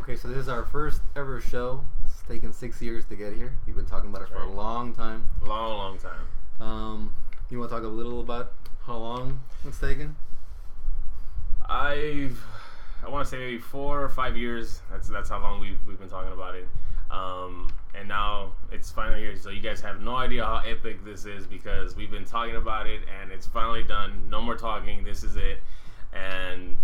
Okay, so this is our first ever show. It's taken 6 years to get here. We've been talking about it for a long time. Long time. You want to talk a little about how long it's taken? I want to say maybe 4 or 5 years. That's how long we've been talking about it. And now it's finally here. So you guys have no idea how epic this is because we've been talking about it and it's finally done. No more talking. This is it. And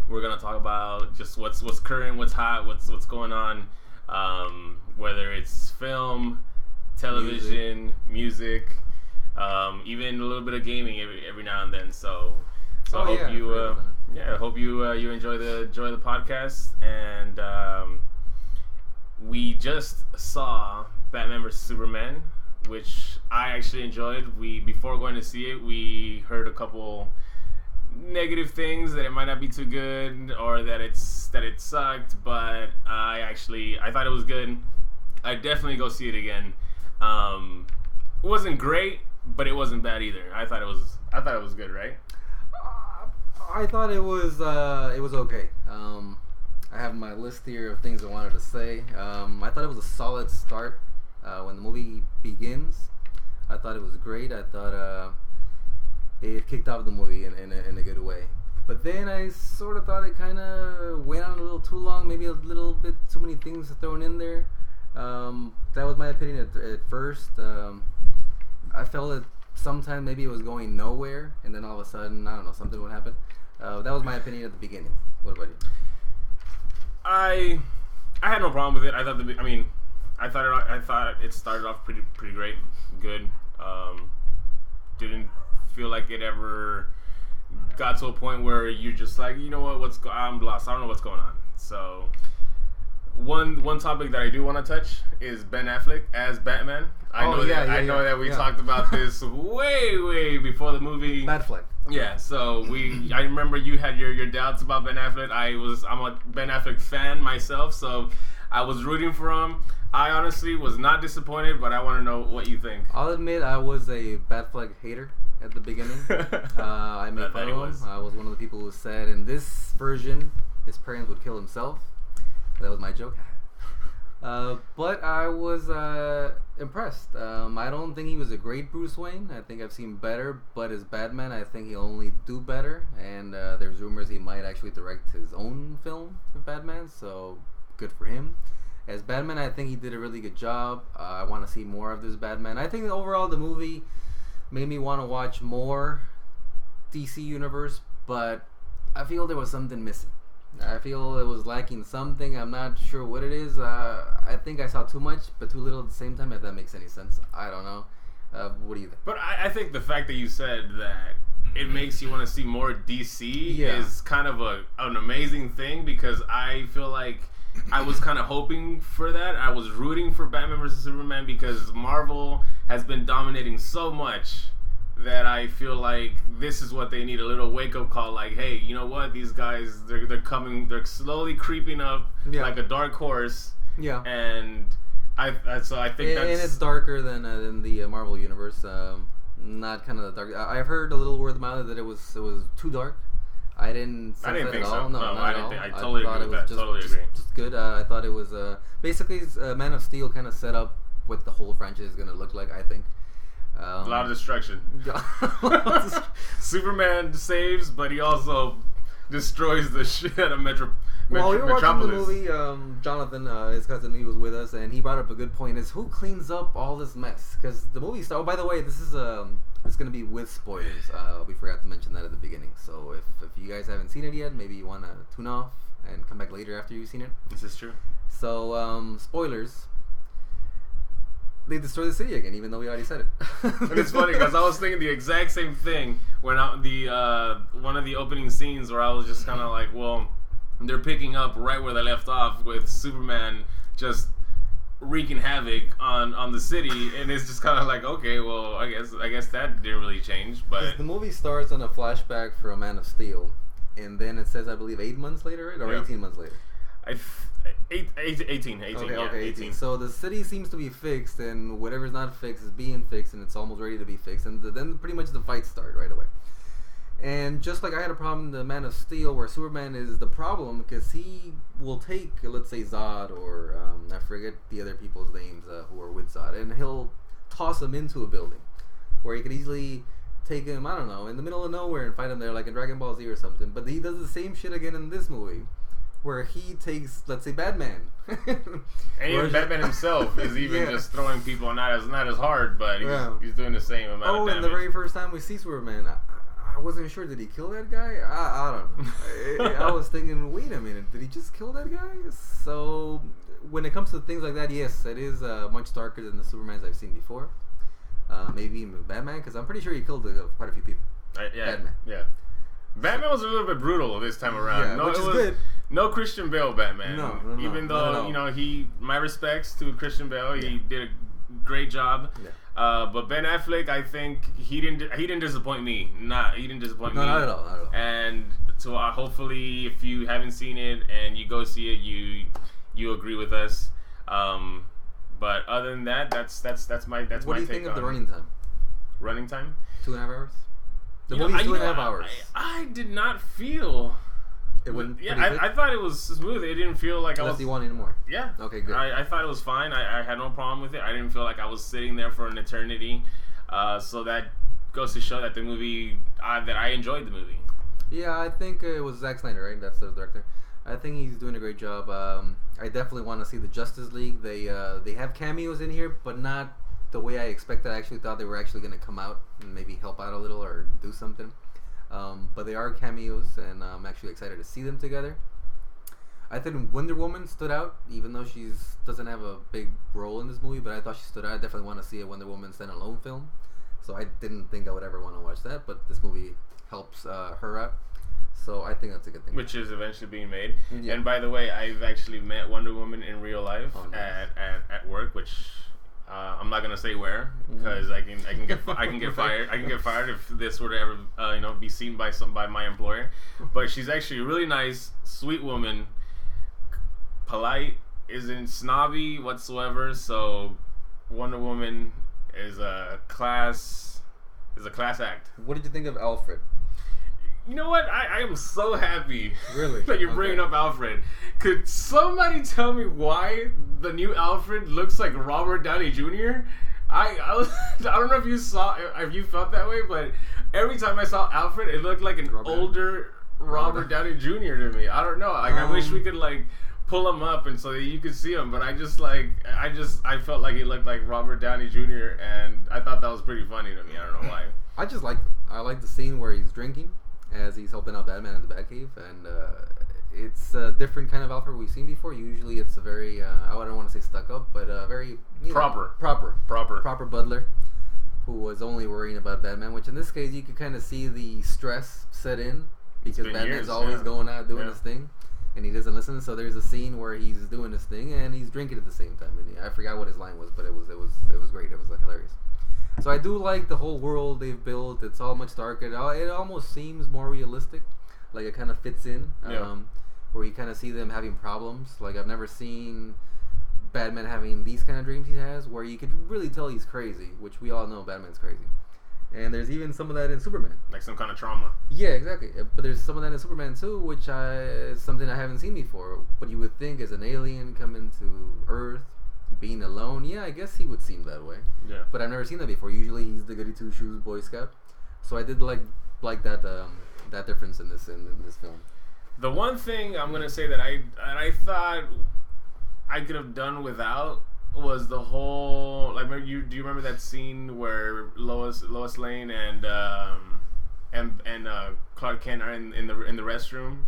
we're gonna talk about just what's current, what's hot, what's going on. Whether it's film, television, music, even a little bit of gaming every now and then. So I hope you enjoy the podcast. And we just saw Batman vs Superman, which I actually enjoyed. Before going to see it, we heard a couple negative things that it might not be too good or that it sucked, but I thought it was good. I'd definitely go see it again. It wasn't great, but it wasn't bad either. I thought it was good, right? I thought it was okay. I have my list here of things I wanted to say. I thought it was a solid start when the movie begins. I thought it was great. I thought it kicked off the movie in a good way. But then I sort of thought it kind of went on a little too long, maybe a little bit too many things thrown in there. That was my opinion at first. I felt that sometimes maybe it was going nowhere, and then all of a sudden, I don't know, something would happen. That was my opinion at the beginning. What about you? I had no problem with it. I thought it started off pretty great, good. Didn't feel like it ever got to a point where you're just like, you know what, I'm lost. I don't know what's going on. So one topic that I do want to touch is Ben Affleck as Batman. I know that we talked about this way before the movie. Batfleck. Yeah, so I remember you had your doubts about Ben Affleck. I'm a Ben Affleck fan myself, so I was rooting for him. I honestly was not disappointed, but I want to know what you think. I'll admit I was a Batfleck hater at the beginning. I made fun of him. I was one of the people who said in this version his parents would kill himself. That was my joke. But I was impressed. I don't think he was a great Bruce Wayne. I think I've seen better. But as Batman, I think he'll only do better. And there's rumors he might actually direct his own film of Batman. So good for him. As Batman, I think he did a really good job. I want to see more of this Batman. I think overall the movie made me want to watch more DC Universe. But I feel there was something missing. I feel it was lacking something. I'm not sure what it is. I think I saw too much, but too little at the same time, if that makes any sense. I don't know. What do you think? But I think the fact that you said that it makes you want to see more DC is kind of an amazing thing, because I feel like I was kind of hoping for that. I was rooting for Batman vs. Superman because Marvel has been dominating so much that I feel like this is what they need, a little wake-up call, like, hey, you know what, these guys, they're slowly creeping up like a dark horse. Yeah. And I think that's... And it's darker than the Marvel universe. Not kind of dark. I've heard a little word of mouth that it was too dark. I didn't think at so. all. No, I didn't think. I totally agree with that. Totally agree. Just good. I thought it was basically Man of Steel kind of set up what the whole franchise is going to look like, I think. A lot of destruction. Superman saves, but he also destroys the shit out of Metropolis. Well, we were watching the movie. Jonathan, his cousin, he was with us, and he brought up a good point: is who cleans up all this mess? Because the movie started. Oh, by the way, this is it's going to be with spoilers. We forgot to mention that at the beginning. So if you guys haven't seen it yet, maybe you want to tune off and come back later after you've seen it. This is true. So spoilers. They destroy the city again, even though we already said it. And it's funny because I was thinking the exact same thing when one of the opening scenes where I was just kind of like, well, they're picking up right where they left off with Superman just wreaking havoc on the city, and it's just kind of like, okay, well, I guess that didn't really change. But the movie starts on a flashback from Man of Steel, and then it says, I believe, 8 months later, or 18 months later. 18. Okay, 18. So the city seems to be fixed, and whatever's not fixed is being fixed, and it's almost ready to be fixed. And then pretty much the fights start right away. And just like I had a problem in the Man of Steel, where Superman is the problem because he will take, let's say, Zod or I forget the other people's names who are with Zod, and he'll toss him into a building where he could easily take him, I don't know, in the middle of nowhere and fight him there like in Dragon Ball Z or something. But he does the same shit again in this movie, where he takes, let's say, Batman. And even Batman himself is even just throwing people not as hard, but he's doing the same amount of damage. And the very first time we see Superman, I wasn't sure, did he kill that guy? I don't know. I was thinking, wait a minute, did he just kill that guy? So when it comes to things like that, yes, it is much darker than the Supermans I've seen before. Maybe even Batman, because I'm pretty sure he killed quite a few people. Batman. Yeah. Batman was a little bit brutal this time around. Which is good. No Christian Bale Batman. No, even though my respects to Christian Bale, he did a great job. Yeah. But Ben Affleck, I think he didn't disappoint me. He didn't disappoint me. Not at all. And so hopefully, if you haven't seen it and you go see it, you agree with us. But other than that, that's my take on it. What do you think of the running time? Running time? 2.5 hours. The movie's 2.5 hours. I did not feel. It went. I thought it was smooth. It didn't feel like Unless you wanted more. Yeah. Okay, good. I thought it was fine. I had no problem with it. I didn't feel like I was sitting there for an eternity. So that goes to show that the movie that I enjoyed the movie. Yeah, I think it was Zack Snyder, right? That's the director. I think he's doing a great job. I definitely want to see the Justice League. They have cameos in here, but not the way I expected. I actually thought they were actually going to come out and maybe help out a little or do something. But they are cameos, and I'm actually excited to see them together. I think Wonder Woman stood out, even though she doesn't have a big role in this movie, but I thought she stood out. I definitely want to see a Wonder Woman standalone film. So I didn't think I would ever want to watch that, but this movie helps her out. So I think that's a good thing. Which is eventually being made. Yeah. And by the way, I've actually met Wonder Woman in real life at work, which I'm not gonna say where because I can get fired. I can get fired if this were to ever be seen by my employer. But she's actually a really nice, sweet woman, polite, isn't snobby whatsoever. So Wonder Woman is a class act. What did you think of Alfred? You know what? I am so happy really that you're bringing up Alfred. Could somebody tell me why the new Alfred looks like Robert Downey Jr.? I don't know if you felt that way, but every time I saw Alfred, it looked like an older Robert Downey Jr. to me. I don't know. I wish we could pull him up and so that you could see him, but I felt like he looked like Robert Downey Jr. and I thought that was pretty funny to me. I don't know why. I just liked him. I like the scene where he's drinking as he's helping out Batman in the Batcave, and it's a different kind of Alfred we've seen before. Usually it's a very, I don't want to say stuck up, but very proper butler who was only worrying about Batman, which in this case you could kind of see the stress set in because Batman's always going out doing his thing and he doesn't listen. So there's a scene where he's doing this thing and he's drinking at the same time, and I forgot what his line was, but it was great. It was hilarious. So I do like the whole world they've built. It's all much darker. It almost seems more realistic. Like it kind of fits in. Where you kind of see them having problems. Like I've never seen Batman having these kind of dreams he has, where you could really tell he's crazy, which we all know Batman's crazy. And there's even some of that in Superman. Like some kind of trauma. Yeah, exactly. But there's some of that in Superman too, which is something I haven't seen before. But you would think as an alien coming to Earth, being alone, I guess he would seem that way. Yeah. But I've never seen that before. Usually he's the goody two shoes Boy Scout. So I did like that that difference in this film. The one thing I'm gonna say that I thought I could have done without was the whole do you remember that scene where Lois Lane and Clark Kent are in the restroom?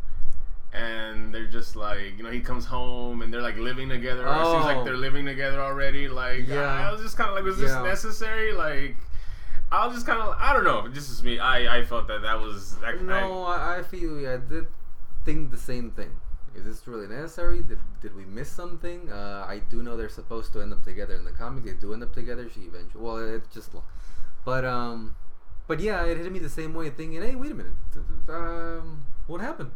And they're just he comes home and they're living together. It seems like they're living together already. I was just kind of was this necessary? I was just kind of, I don't know. This is me. I felt that was. I feel you. I did think the same thing. Is this really necessary? Did we miss something? I do know they're supposed to end up together in the comics. They do end up together. She eventually. Well, it's just, but yeah, it hit me the same way. Thinking, hey, wait a minute, what happened?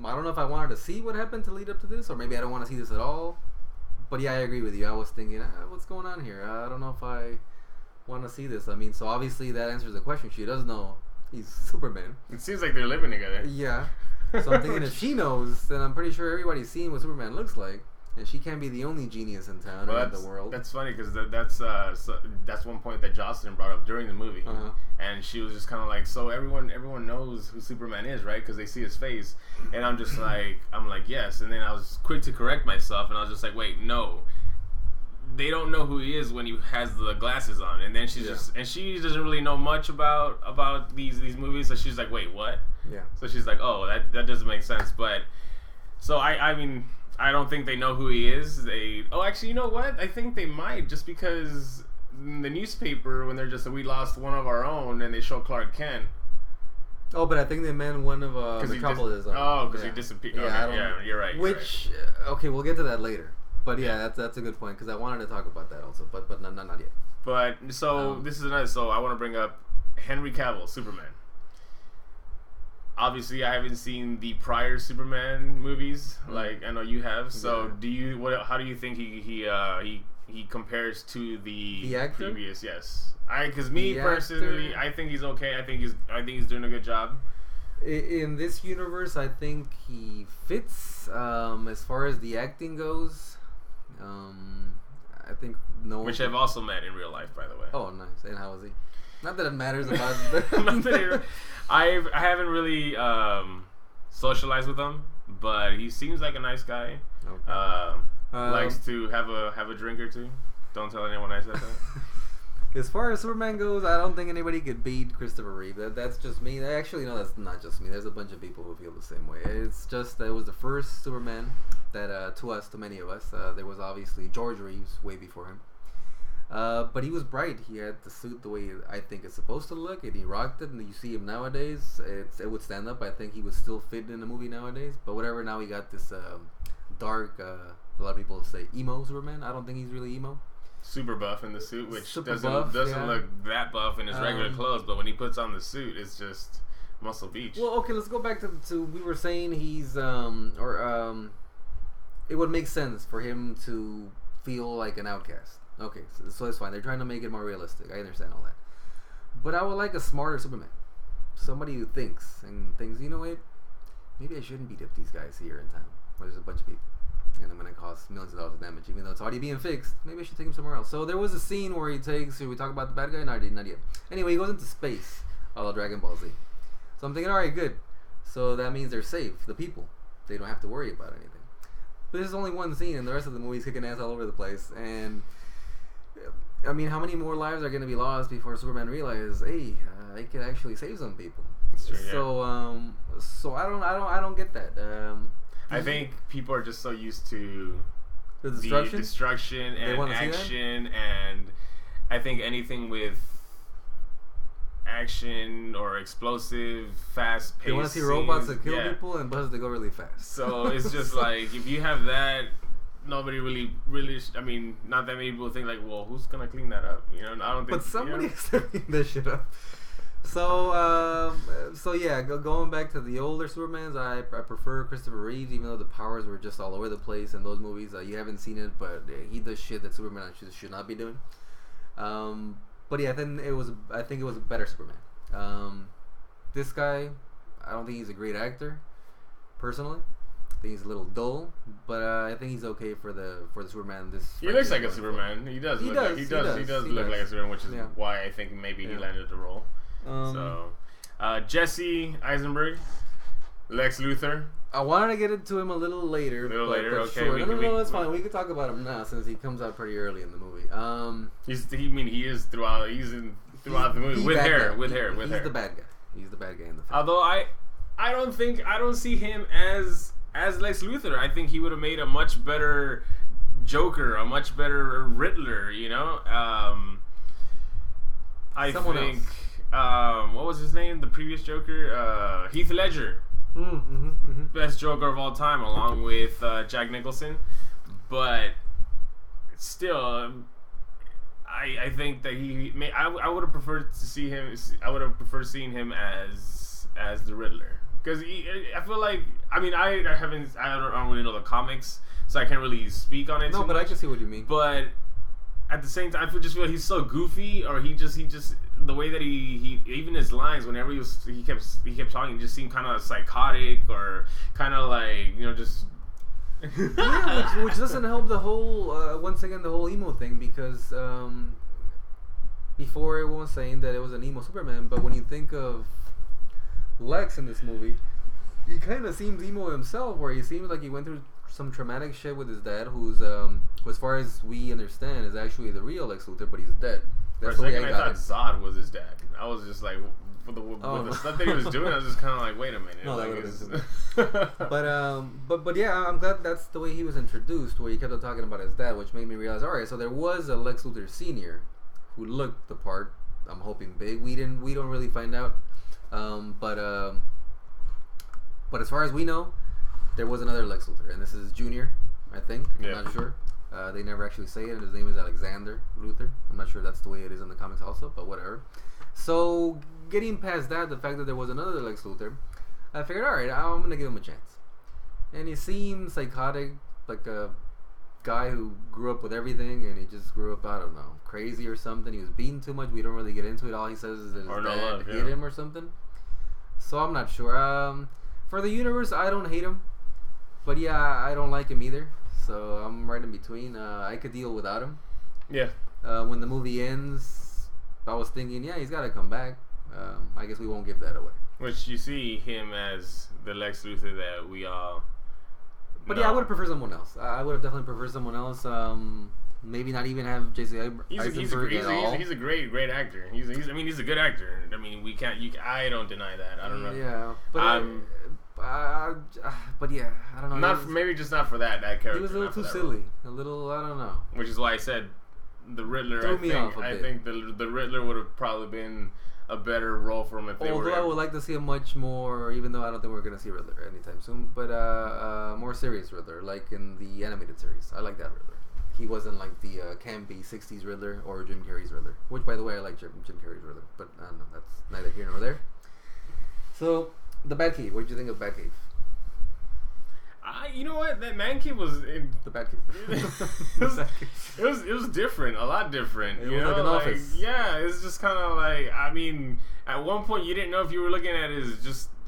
I don't know if I wanted to see what happened to lead up to this, or maybe I don't want to see this at all. But yeah, I agree with you. I was thinking, what's going on here? I don't know if I want to see this. I mean, so obviously that answers the question. She does know He's Superman. It seems like they're living together. Yeah. So I'm thinking if she knows, then I'm pretty sure everybody's seen what Superman looks like. And she can't be the only genius in town or in the world. That's funny because that's one point that Jocelyn brought up during the movie, and she was just kind of like, so everyone knows who Superman is, right? Because they see his face, and I'm like yes, and then I was quick to correct myself, and I was just like, wait, no, they don't know who he is when he has the glasses on, and then she doesn't really know much about these movies, so she's like, wait, what? Yeah. So she's like, oh, that doesn't make sense, but so I mean. I don't think they know who he is. Actually, you know what? I think they might, just because in the newspaper, when they're just, we lost one of our own, and they show Clark Kent. Oh, but I think they meant one of Metropolis. Because he disappeared. Yeah, okay, you're right. Which, okay, we'll get to that later. But yeah, that's a good point, because I wanted to talk about that also, but not yet. But, so, this is another, so I want to bring up Henry Cavill, Superman. Obviously, I haven't seen the prior Superman movies, like I know you have. So, how do you think he compares to the actor? Previous? Yes, because me personally, I think he's okay. I think he's doing a good job. In this universe, I think he fits. As far as the acting goes, I think no. Which I've also met in real life, by the way. Oh, nice. And how is he? Not that it matters about. I haven't really socialized with him, but he seems like a nice guy. Okay. Likes to have a drink or two. Don't tell anyone I said that. As far as Superman goes, I don't think anybody could beat Christopher Reeves. That's just me. Actually, no, that's not just me. There's a bunch of people who feel the same way. It's just that it was the first Superman that, to many of us, there was obviously George Reeves way before him. But he was bright. He had the suit the way I think it's supposed to look, and he rocked it. And you see him nowadays, it would stand up. I think he would still fit in a movie nowadays. But whatever, now he got this dark, a lot of people say emo Superman. I don't think he's really emo. Super buff in the suit, which doesn't yeah. look that buff in his regular clothes. But when he puts on the suit, it's just Muscle Beach. Well, okay, let's go back to we were saying he's it would make sense for him to feel like an outcast. Okay, so it's fine. They're trying to make it more realistic. I understand all that. But I would like a smarter Superman. Somebody who thinks, you know what? Maybe I shouldn't beat up these guys here in town where there's a bunch of people. And I'm going to cause millions of dollars of damage, even though it's already being fixed. Maybe I should take him somewhere else. So there was a scene where should we talk about the bad guy? Not yet. Anyway, he goes into space, a la Dragon Ball Z. So I'm thinking, alright, good. So that means they're safe, the people. They don't have to worry about anything. But there's only one scene, and the rest of the movie's kicking ass all over the place. And I mean, how many more lives are going to be lost before Superman realizes, hey, I could actually save some people? That's true, yeah. So I don't get that. I think people are just so used to the destruction and action, and I think anything with action or explosive, fast paced. They want to see robots that kill people and buses that go really fast. So it's just like, if you have that, nobody really, I mean, not that many people think like, well, who's gonna clean that up? You know, I don't think. But somebody has to clean this shit up. So yeah, going back to the older Supermans, I prefer Christopher Reeves, even though the powers were just all over the place in those movies. You haven't seen it, but he does shit that Superman should not be doing. But yeah, I think it was a better Superman. This guy, I don't think he's a great actor, personally. I think he's a little dull, but I think he's okay for the Superman. He looks like a Superman. He does look like a Superman, which is why I think maybe he landed the role. Jesse Eisenberg, Lex Luthor. I wanted to get into him a little later. Okay. Sure. No, that's fine. We can talk about him now since he comes out pretty early in the movie. He is throughout. He's throughout the movie with hair. He's the bad guy. He's the bad guy in the film. Although I don't see him as Lex Luthor. I think he would have made a much better Joker, a much better Riddler. You know. Someone else. What was his name? The previous Joker, Heath Ledger. Best Joker of all time, along with Jack Nicholson. But still, I think that I would have preferred to see him. I would have preferred seeing him as the Riddler, because I feel like, I mean, I don't really know the comics, so I can't really speak on it. No, but I can see what you mean. But at the same time, I just feel like he's so goofy, or he just the way that he even his lines whenever he kept talking, it just seemed kind of psychotic or kind of like just. Yeah, which doesn't help the whole once again the whole emo thing because before everyone was saying that it was an emo Superman, but when you think of Lex in this movie, he kind of seems emo himself, where he seems like he went through some traumatic shit with his dad, who's as far as we understand is actually the real Lex Luthor, but he's dead. That's the way I thought Zod was his dad. I was just like, with the stuff that he was doing, I was just kind of like, wait a minute. No, but yeah, I'm glad that's the way he was introduced, where he kept on talking about his dad, which made me realize, all right, so there was a Lex Luthor Senior who looked the part. I'm hoping big. We don't really find out, but as far as we know, there was another Lex Luthor, and this is Junior, I think. I'm not sure. They never actually say it. His name is Alexander Luthor. I'm not sure if that's the way it is in the comics also, but whatever. So, getting past that, the fact that there was another Lex Luthor, I figured, alright, I'm going to give him a chance. And he seems psychotic, like a guy who grew up with everything, and he just grew up, I don't know, crazy or something. He was beaten too much. We don't really get into it. All he says is that his dad hit him or something. So, I'm not sure. For the universe, I don't hate him. But yeah, I don't like him either. So, I'm right in between. I could deal without him. Yeah. When the movie ends, I was thinking, yeah, he's got to come back. I guess we won't give that away. Which you see him as the Lex Luthor that we all. But yeah, I would have preferred someone else. I would have definitely preferred someone else. Maybe not even have J.C. Eisenberg at all. He's a great actor. He's a good actor. I mean, we can't. I don't deny that. I don't know. Yeah, but but yeah, I don't know. Maybe just not for that character. He was a little too silly. A little, I don't know. Which is why I said the Riddler. I think the Riddler would have probably been a better role for him if they were. Although I would like to see a much more, even though I don't think we're gonna see Riddler anytime soon, but more serious Riddler, like in the animated series. I like that Riddler. He wasn't like the campy '60s Riddler or Jim Carrey's Riddler. Which, by the way, I like Jim Carrey's Riddler, but I don't know. That's neither here nor there. So, the Batcave. What did you think of Batcave? You know what? That man cave was in the Batcave. it was different, a lot different. It was like an office. Yeah, it's just kind of like, I mean, at one point you didn't know if you were looking at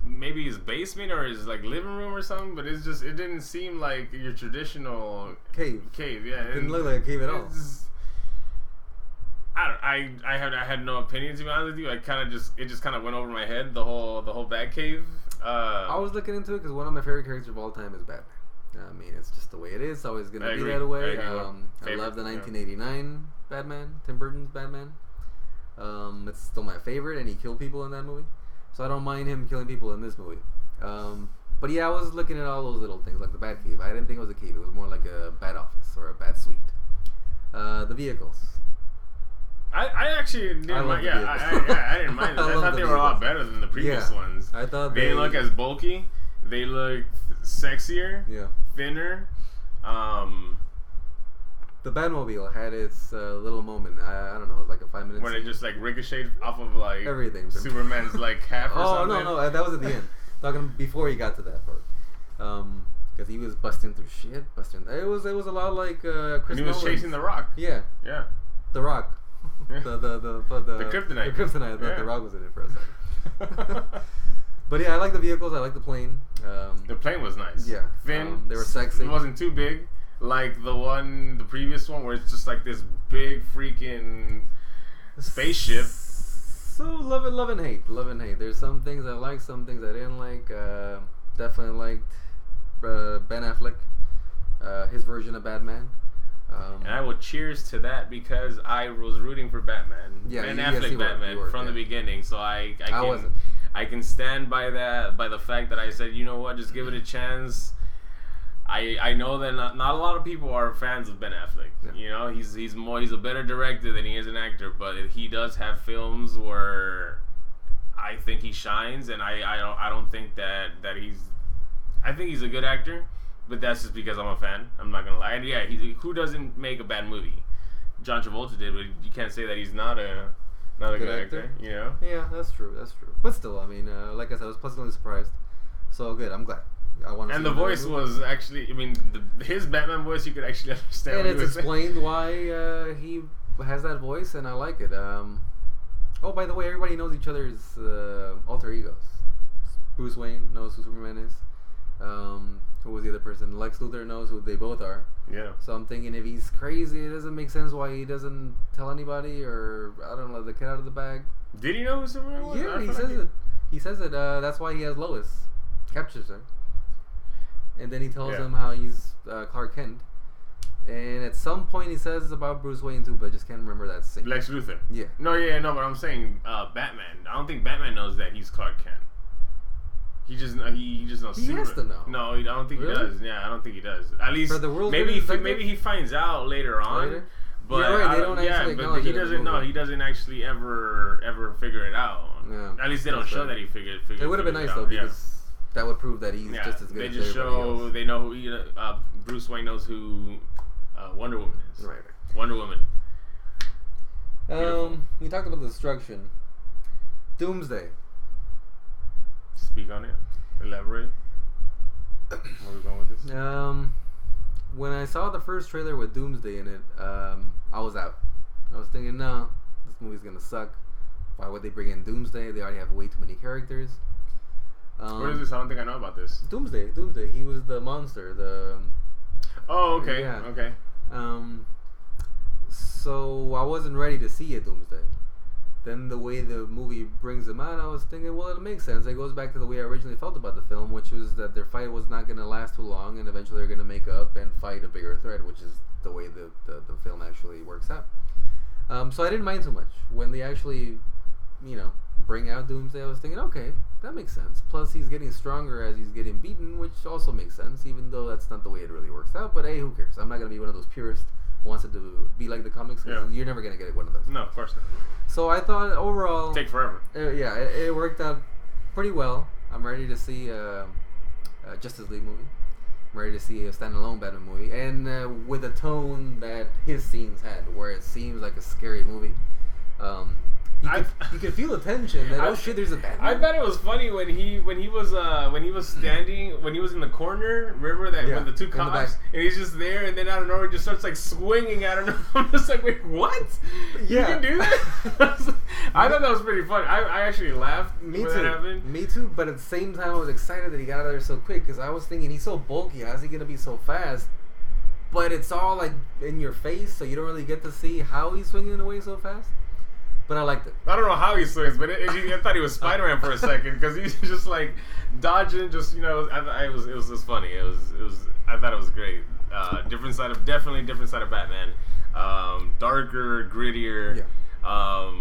maybe his basement or his like living room or something, but it didn't seem like your traditional cave. Yeah, it didn't look like a cave at all. I had no opinion, to be honest with you. It just kind of went over my head, the whole Batcave. I was looking into it because one of my favorite characters of all time is Batman. I mean, it's just the way it is. It's always going to be that way. I love the 1989 Batman, Tim Burton's Batman. It's still my favorite, and he killed people in that movie. So I don't mind him killing people in this movie. But yeah, I was looking at all those little things, like the Batcave. I didn't think it was a cave. It was more like a bat office or a bat suite. The vehicles. I actually didn't mind. I didn't mind them. I thought they were a lot better than the previous ones. I thought they didn't look as bulky. They looked sexier. Yeah. Thinner. The Batmobile had its little moment. I don't know. It was like a 5-minute. Where they just like ricocheted off of like everything. Superman's like half or something. Oh no, that was at the end. Talking before he got to that part. Because he was busting through shit. It was a lot like Chris and he was chasing the Rock. Yeah. The Rock. Yeah. The kryptonite. The kryptonite. The Rock was in it for a second. But yeah, I like the vehicles. I like the plane. The plane was nice. Yeah. Thin. They were sexy. It wasn't too big like the previous one, where it's just like this big freaking spaceship. So love and hate. There's some things I like, some things I didn't like. Definitely liked Ben Affleck, his version of Batman. And I will cheers to that because I was rooting for Batman. Yeah, Ben Affleck Batman from the beginning. So I can stand by that, by the fact that I said, you know what, just give it a chance. I know that not a lot of people are fans of Ben Affleck. Yeah. You know, he's a better director than he is an actor, but he does have films where I think he shines, and I don't think that he's. I think he's a good actor. But that's just because I'm a fan. I'm not gonna lie. And yeah, who doesn't make a bad movie? John Travolta did, but you can't say that he's not a good actor. You know? Yeah, that's true. But still, I mean, like I said, I was pleasantly surprised. So good. I'm glad. And the voice was actually, I mean, his Batman voice you could actually understand. And it's explained why he has that voice, and I like it. Oh, by the way, everybody knows each other's alter egos. Bruce Wayne knows who Superman is. Who was the other person? Lex Luthor knows who they both are. Yeah. So I'm thinking if he's crazy, it doesn't make sense why he doesn't tell anybody, or I don't know, let the cat out of the bag. Did he know who Superman was? Yeah, he says it. He says it. That's why he has Lois. Captures her. And then he tells him how he's Clark Kent. And at some point he says about Bruce Wayne too, but I just can't remember that scene. Lex Luthor. Yeah. No, but I'm saying Batman. I don't think Batman knows that he's Clark Kent. He just knows. He has to know. No, I don't think he does. Yeah, I don't think he does. At least for the world's maybe he finds out later on. But you're right, they don't actually but he doesn't know. He doesn't actually ever figure it out. Yeah, at least they don't show that he figured. It would have been nice though, because that would prove that he's just as good. They just show they know who Bruce Wayne knows who Wonder Woman is. Right. Wonder Woman. We talked about the destruction. Doomsday. Speak on it. Elaborate. Where are we going with this? When I saw the first trailer with Doomsday in it, I was out. I was thinking, no, this movie's gonna suck. Why would they bring in Doomsday? They already have way too many characters. What is this? I don't think I know about this. Doomsday. He was the monster. Oh, okay. Yeah. Okay. So I wasn't ready to see a Doomsday. Then the way the movie brings him out, I was thinking, well, it makes sense. It goes back to the way I originally felt about the film, which was that their fight was not going to last too long, and eventually they're going to make up and fight a bigger threat, which is the way the film actually works out. So I didn't mind too much. When they actually, bring out Doomsday, I was thinking, okay, that makes sense. Plus, he's getting stronger as he's getting beaten, which also makes sense, even though that's not the way it really works out. But hey, who cares? I'm not going to be one of those purists who wants it to be like the comics. You're never going to get one of those. No, of course not. So I thought overall... Take forever. It worked out pretty well. I'm ready to see a Justice League movie. I'm ready to see a standalone Batman movie. And with the tone that his scenes had, where it seems like a scary movie. You could feel the tension. That, oh shit, there's a Batman. I thought it was funny when he was in the corner. Remember that when the two cops and he's just there, and then out of nowhere he just starts like swinging. I don't know. I'm just like, wait, what? You can do that? I thought that was pretty funny. I actually laughed when that happened. Me too. But at the same time, I was excited that he got out of there so quick, because I was thinking he's so bulky. How's he gonna be so fast? But it's all like in your face, so you don't really get to see how he's swinging away so fast. But I liked it. I don't know how he swings, but I thought he was Spider-Man for a second, because he's just like dodging. Just it was just funny. It was. I thought it was great. Different side of Batman. Darker, grittier. Yeah.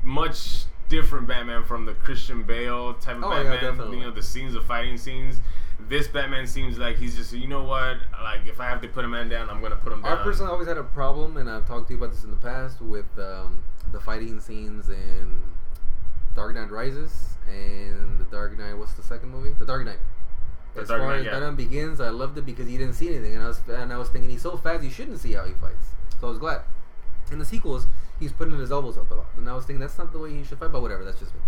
Much different Batman from the Christian Bale type of Batman. Yeah, the fighting scenes. This Batman seems like he's just, like, if I have to put a man down, I'm going to put him down. I personally always had a problem, and I've talked to you about this in the past, with the fighting scenes in Dark Knight Rises and The Dark Knight, what's the second movie? The Dark Knight. As far as Batman Begins, I loved it because you didn't see anything, and I was thinking he's so fast, you shouldn't see how he fights. So I was glad. In the sequels, he's putting his elbows up a lot, and I was thinking that's not the way he should fight, but whatever, that's just me.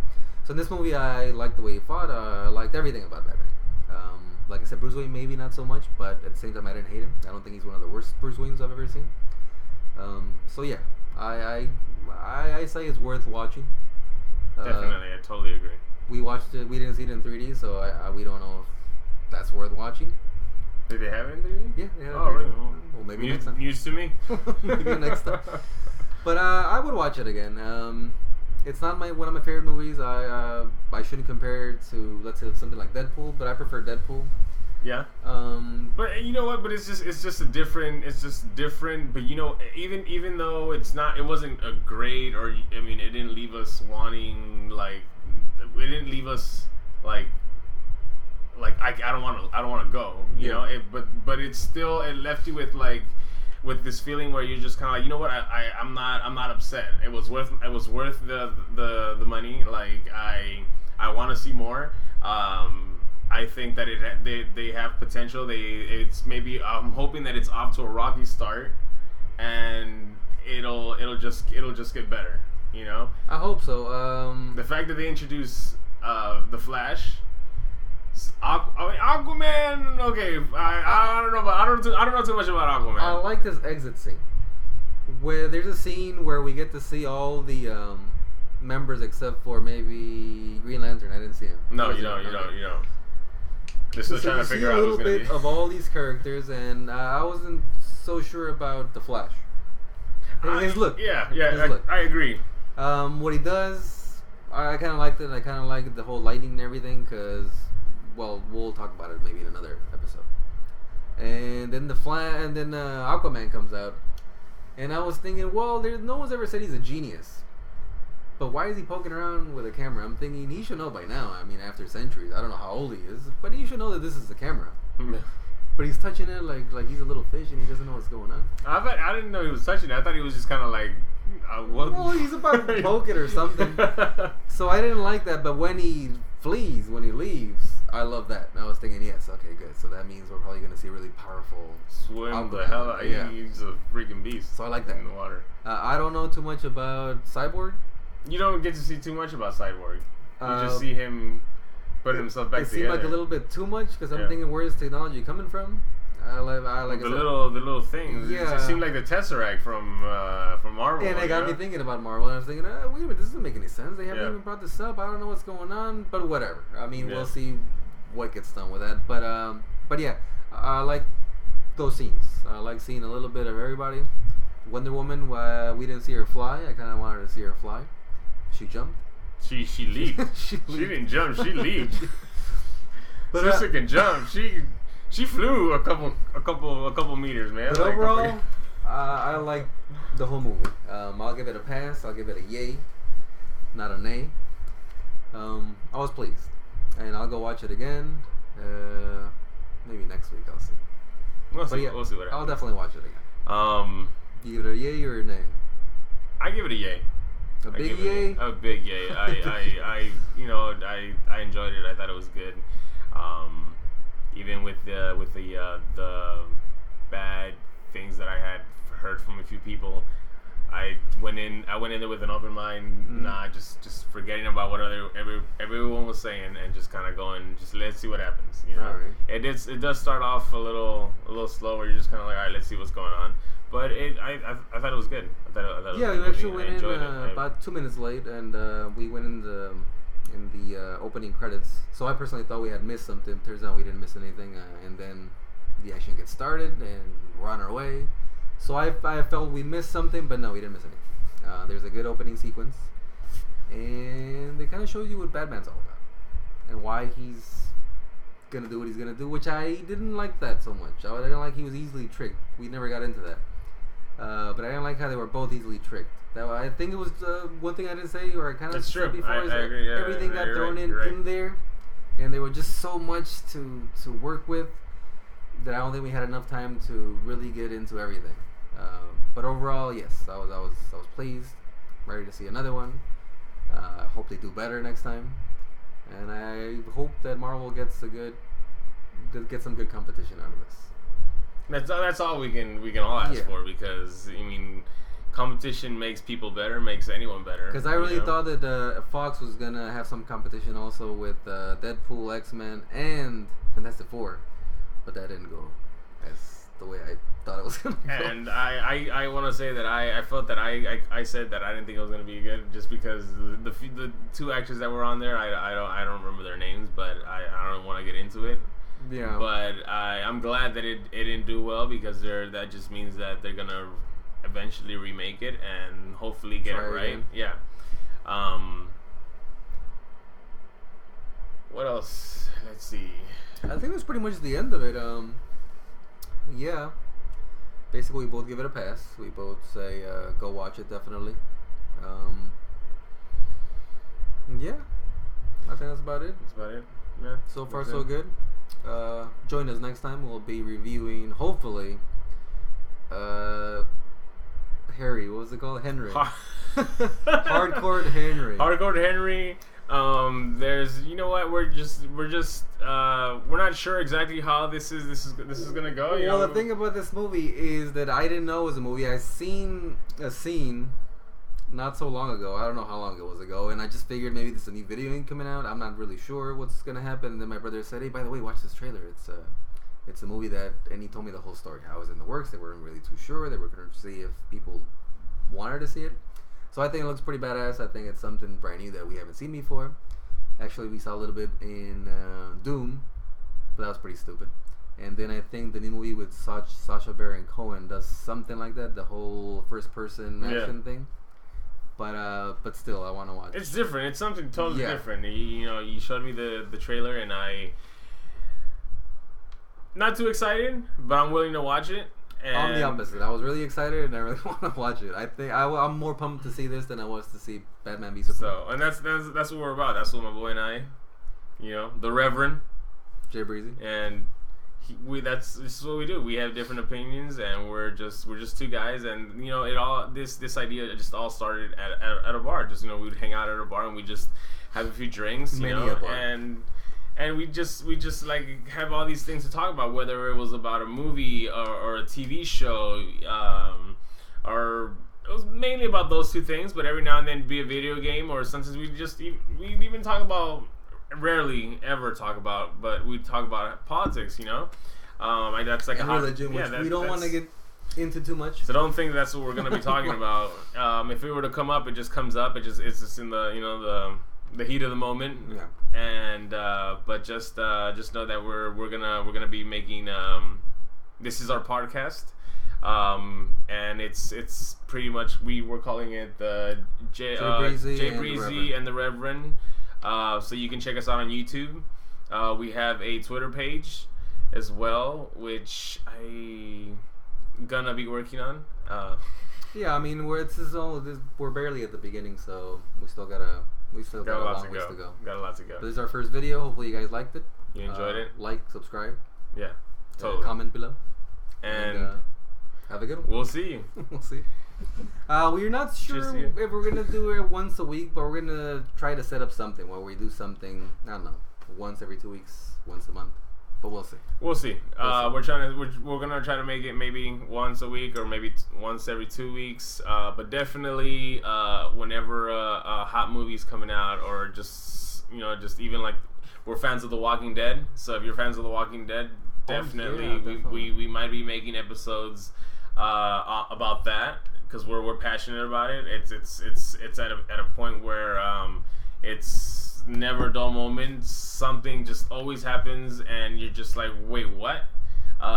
So in this movie, I liked the way he fought. I liked everything about Batman. Like I said, Bruce Wayne maybe not so much, but at the same time I didn't hate him. I don't think he's one of the worst Bruce Waynes I've ever seen. So yeah, I say it's worth watching. Definitely, I totally agree. We watched it. We didn't see it in 3D, so we don't know if that's worth watching. Did they have it in 3D? Yeah, they had it. Oh, really? Well, maybe next time. News to me. Maybe next time. But I would watch it again. It's not one of my favorite movies. I shouldn't compare it to, let's say, something like Deadpool, but I prefer Deadpool. Yeah. But you know what? But it's just different. But even though it wasn't a great, or it didn't leave us wanting, like, it didn't leave us like I don't want to go. You know. But it's still, it left you with this feeling where you're just kind of like, you know what, I'm not upset. It was worth the money. Like, I want to see more. I think that they have potential. I'm hoping that it's off to a rocky start, and it'll just get better. I hope so. The fact that they introduce the Flash. Aquaman. Okay, I don't know, but I don't know too much about Aquaman. I like this exit scene Where there's a scene where we get to see all the members except for maybe Green Lantern. I didn't see him. No, you don't. They're still trying to figure out who's gonna be. A little bit of all these characters, and I wasn't so sure about the Flash. His look. Yeah, I agree. What he does, I kind of liked it. I kind of liked the whole lighting and everything, because, well, we'll talk about it maybe in another episode. And then Aquaman comes out, and I was thinking, well, no one's ever said he's a genius, but why is he poking around with a camera? I'm thinking he should know by now. I mean, after centuries, I don't know how old he is, but he should know that this is a camera. But he's touching it like he's a little fish, and he doesn't know what's going on. I didn't know he was touching it. I thought he was just kind of like, well, he's about to poke it or something. So I didn't like that. But when he leaves, I love that. And I was thinking, yes, okay, good. So that means we're probably going to see a really powerful swim the hell out. Yeah. He's a freaking beast. So I like that in the water. I don't know too much about Cyborg. You don't get to see too much about Cyborg. You just see him put himself back together. It seemed like a little bit too much, because I'm thinking, where is technology coming from? I like the little things. Yeah, it seemed like the Tesseract from Marvel. And it got me thinking about Marvel. And I was thinking, wait a minute, this doesn't make any sense. They haven't even brought this up. I don't know what's going on, but whatever. I mean, we'll see what gets done with that. But yeah, I like those scenes. I like seeing a little bit of everybody. Wonder Woman, we didn't see her fly. I kind of wanted to see her fly. She jumped. She leaped. She didn't jump. She leaped. But Sister can jump. She flew a couple meters, man. But overall, I like the whole movie. I'll give it a pass. I'll give it a yay, not a nay. I was pleased, and I'll go watch it again. Maybe next week. I'll see. We'll see what happens. I'll definitely watch it again. You give it a yay or a nay? I give it a yay. A big yay. A big yay. I enjoyed it. I thought it was good. Even with the bad things that I had heard from a few people, I went in there with an open mind, just forgetting about what everyone was saying, and just kind of going, just let's see what happens. You know, right. It does start off a little slow, where you're just kind of like, all right, let's see what's going on. But I thought it was good. I thought yeah, we actually went in about 2 minutes late, and we went in the opening credits. So I personally thought we had missed something. Turns out we didn't miss anything, and then the action gets started, and we're on our way. So I felt we missed something, but no, we didn't miss anything. There's a good opening sequence, and it kind of shows you what Batman's all about, and why he's gonna do what he's gonna do, which I didn't like that so much. I didn't like he was easily tricked. We never got into that. But I didn't like how they were both easily tricked. I think it was one thing I didn't say, or I kind of said before, I agree, everything got thrown in there, and there were just so much to work with that I don't think we had enough time to really get into everything. But overall, yes, I was pleased, ready to see another one. I hope they do better next time, and I hope that Marvel gets some good competition out of this. That's all we can all ask for, because I mean, competition makes people better, makes anyone better. Because I really thought that Fox was gonna have some competition also with Deadpool, X-Men, and Fantastic Four, but that didn't go as the way I thought it was gonna go. And I want to say that I felt that I said that I didn't think it was gonna be good, just because the two actors that were on there, I don't remember their names, but I don't want to get into it. Yeah. But I'm glad that it didn't do well, because that just means that they're gonna eventually remake it and hopefully get it right. Again. Yeah. What else? Let's see. I think that's pretty much the end of it. Yeah. Basically, we both give it a pass. We both say go watch it, definitely. Yeah. I think that's about it. That's about it. Yeah. So far, so good. Join us next time. We'll be reviewing, hopefully, Harry. What was it called? Henry. Hardcore Henry. Hardcore Henry. There's, you know what? We're not sure exactly how this is gonna go. Well, the thing about this movie is that I didn't know it was a movie. I seen a scene not so long ago. I don't know how long it was ago, and I just figured maybe there's a new video game coming out. I'm not really sure what's gonna happen. And then my brother said, "Hey, by the way, watch this trailer. it's a movie that, and he told me the whole story. How it was in the works. They weren't really too sure. They were going to see if people wanted to see it. So I think it looks pretty badass. I think it's something brand new that we haven't seen before. Actually, we saw a little bit in Doom, but that was pretty stupid. And then I think the new movie with Sacha Baron Cohen does something like that, the whole first-person action thing. But still, I want to watch. It's different. It's something totally different. You showed me the trailer, and I not too excited, but I'm willing to watch it. And I'm the opposite. I was really excited, and I really want to watch it. I think I'm more pumped to see this than I was to see Batman v Superman. So, and that's what we're about. That's what my boy and I, the Reverend J-Breezee, and this is what we do. We have different opinions, and we're just two guys, and this idea just all started at a bar. Just we'd hang out at a bar and we just have a few drinks, and we just like have all these things to talk about, whether it was about a movie or a TV show, or it was mainly about those two things. But every now and then it'd be a video game, or sometimes we even talk about. Rarely ever talk about, but we talk about politics, that's like and religion, which we don't want to get into too much. So don't think that's what we're gonna be talking about. If it were to come up, it just comes up. It's just in the the heat of the moment. Yeah. And but just know that we're gonna be making this is our podcast. And it's pretty much we're calling it the J-Breezee and the Reverend. So you can check us out on YouTube. We have a Twitter page as well, which I gonna be working on. Yeah, I mean we're barely at the beginning, so we still got a long ways to go. Got a lot to go. But this is our first video. Hopefully you guys liked it. You enjoyed it. Like, subscribe. Yeah, totally. Comment below. And have a good one. We'll see you. We'll see. We're not sure if we're gonna do it once a week, but we're gonna try to set up something where we do something. I don't know, once every 2 weeks, once a month. But we'll see. We'll see. We're gonna try to make it maybe once a week or maybe once every 2 weeks. But definitely whenever a hot movie's coming out, or just even like we're fans of The Walking Dead. So if you're fans of The Walking Dead, definitely. We might be making episodes about that. Because we're passionate about it. It's at a point where it's never a dull moment. Something just always happens, and you're just like, wait, what?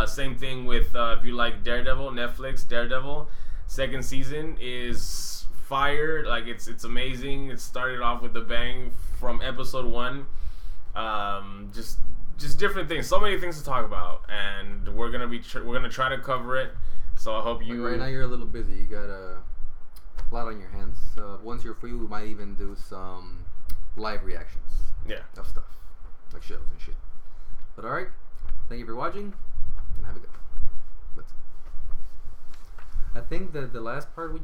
Same thing with if you like Daredevil, Netflix Daredevil, second season is fire. Like it's amazing. It started off with a bang from episode 1. Just different things. So many things to talk about, and we're gonna try to cover it. So I hope you. Right now you're a little busy. You got a lot on your hands. So once you're free, we might even do some live reactions. Yeah. Of stuff like shows and shit. But all right, thank you for watching, and have a good one. I think that the last part we